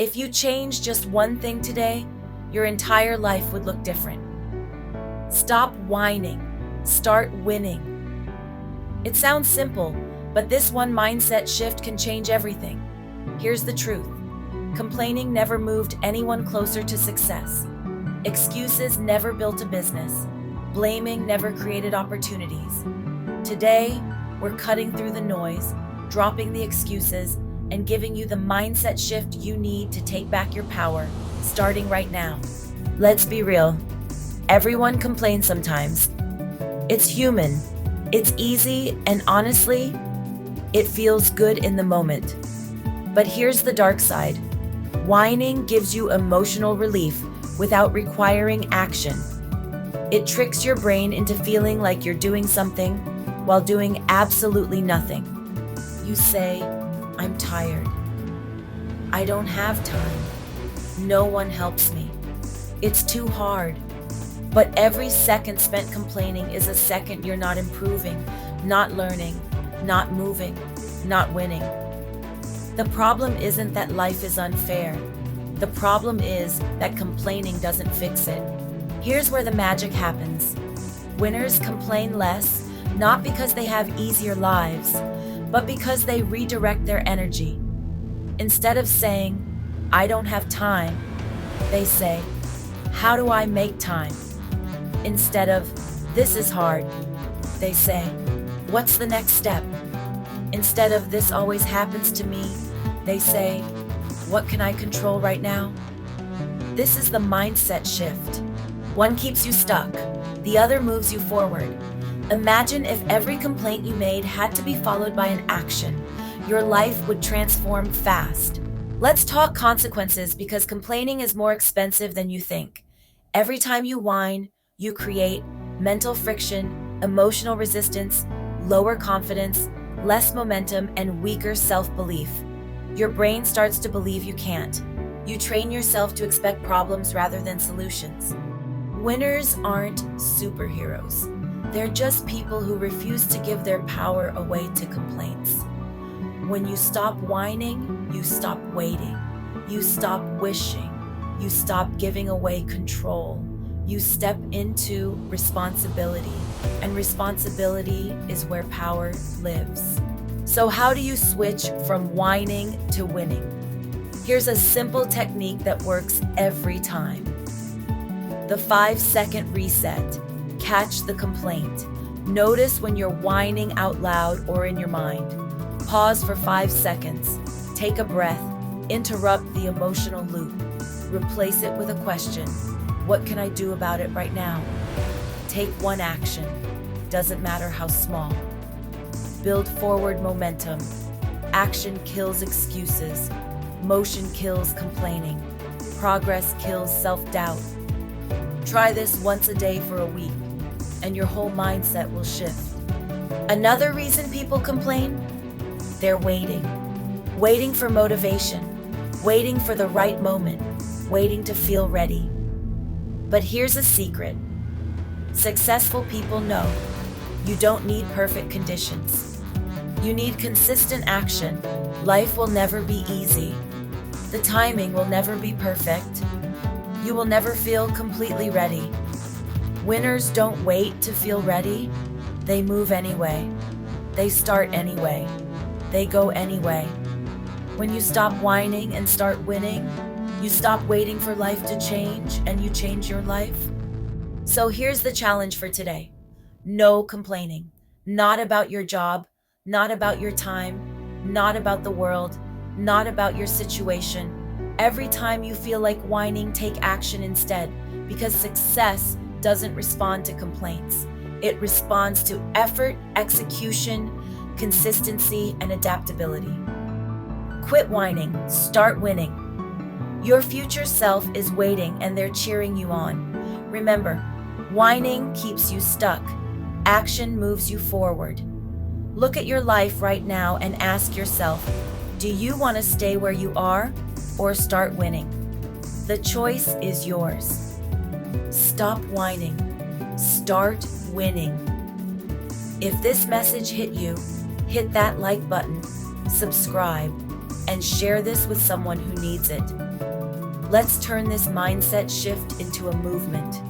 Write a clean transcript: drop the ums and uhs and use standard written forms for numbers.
If you change just one thing today, your entire life would look different. Stop whining. Start winning. It sounds simple, but this one mindset shift can change everything. Here's the truth. Complaining never moved anyone closer to success. Excuses never built a business. Blaming never created opportunities. Today, we're cutting through the noise, dropping the excuses, and giving you the mindset shift you need to take back your power, starting right now. Let's be real. Everyone complains sometimes. It's human. It's easy, and honestly, it feels good in the moment. But here's the dark side. Whining gives you emotional relief without requiring action. It tricks your brain into feeling like you're doing something while doing absolutely nothing. You say, "I'm tired. I don't have time. No one helps me. It's too hard." But every second spent complaining is a second you're not improving, not learning, not moving, not winning. The problem isn't that life is unfair. The problem is that complaining doesn't fix it. Here's where the magic happens. Winners complain less, not because they have easier lives, but because they redirect their energy. Instead of saying, "I don't have time," they say, "How do I make time?" Instead of, "This is hard," they say, "What's the next step?" Instead of, "This always happens to me," they say, "What can I control right now?" This is the mindset shift. One keeps you stuck, the other moves you forward. Imagine if every complaint you made had to be followed by an action. Your life would transform fast. Let's talk consequences, because complaining is more expensive than you think. Every time you whine, you create mental friction, emotional resistance, lower confidence, less momentum, and weaker self-belief. Your brain starts to believe you can't. You train yourself to expect problems rather than solutions. Winners aren't superheroes. They're just people who refuse to give their power away to complaints. When you stop whining, you stop waiting. You stop wishing. You stop giving away control. You step into responsibility, and responsibility is where power lives. So how do you switch from whining to winning? Here's a simple technique that works every time. The 5-second reset. Catch the complaint. Notice when you're whining out loud or in your mind. Pause for 5 seconds. Take a breath. Interrupt the emotional loop. Replace it with a question. What can I do about it right now? Take one action. Doesn't matter how small. Build forward momentum. Action kills excuses. Motion kills complaining. Progress kills self-doubt. Try this once a day for a week, and your whole mindset will shift. Another reason people complain? They're waiting. Waiting for motivation. Waiting for the right moment. Waiting to feel ready. But here's a secret. Successful people know you don't need perfect conditions. You need consistent action. Life will never be easy. The timing will never be perfect. You will never feel completely ready. Winners don't wait to feel ready. They move anyway. They start anyway. They go anyway. When you stop whining and start winning, you stop waiting for life to change, and you change your life. So here's the challenge for today. No complaining. Not about your job, not about your time, not about the world, not about your situation. Every time you feel like whining, take action instead, because success doesn't respond to complaints. It responds to effort, execution, consistency, and adaptability. Quit whining. Start winning. Your future self is waiting, and they're cheering you on. Remember, whining keeps you stuck. Action moves you forward. Look at your life right now and ask yourself, do you want to stay where you are or start winning? The choice is yours. Stop whining. Start winning. If this message hit you, hit that like button, subscribe, and share this with someone who needs it. Let's turn this mindset shift into a movement.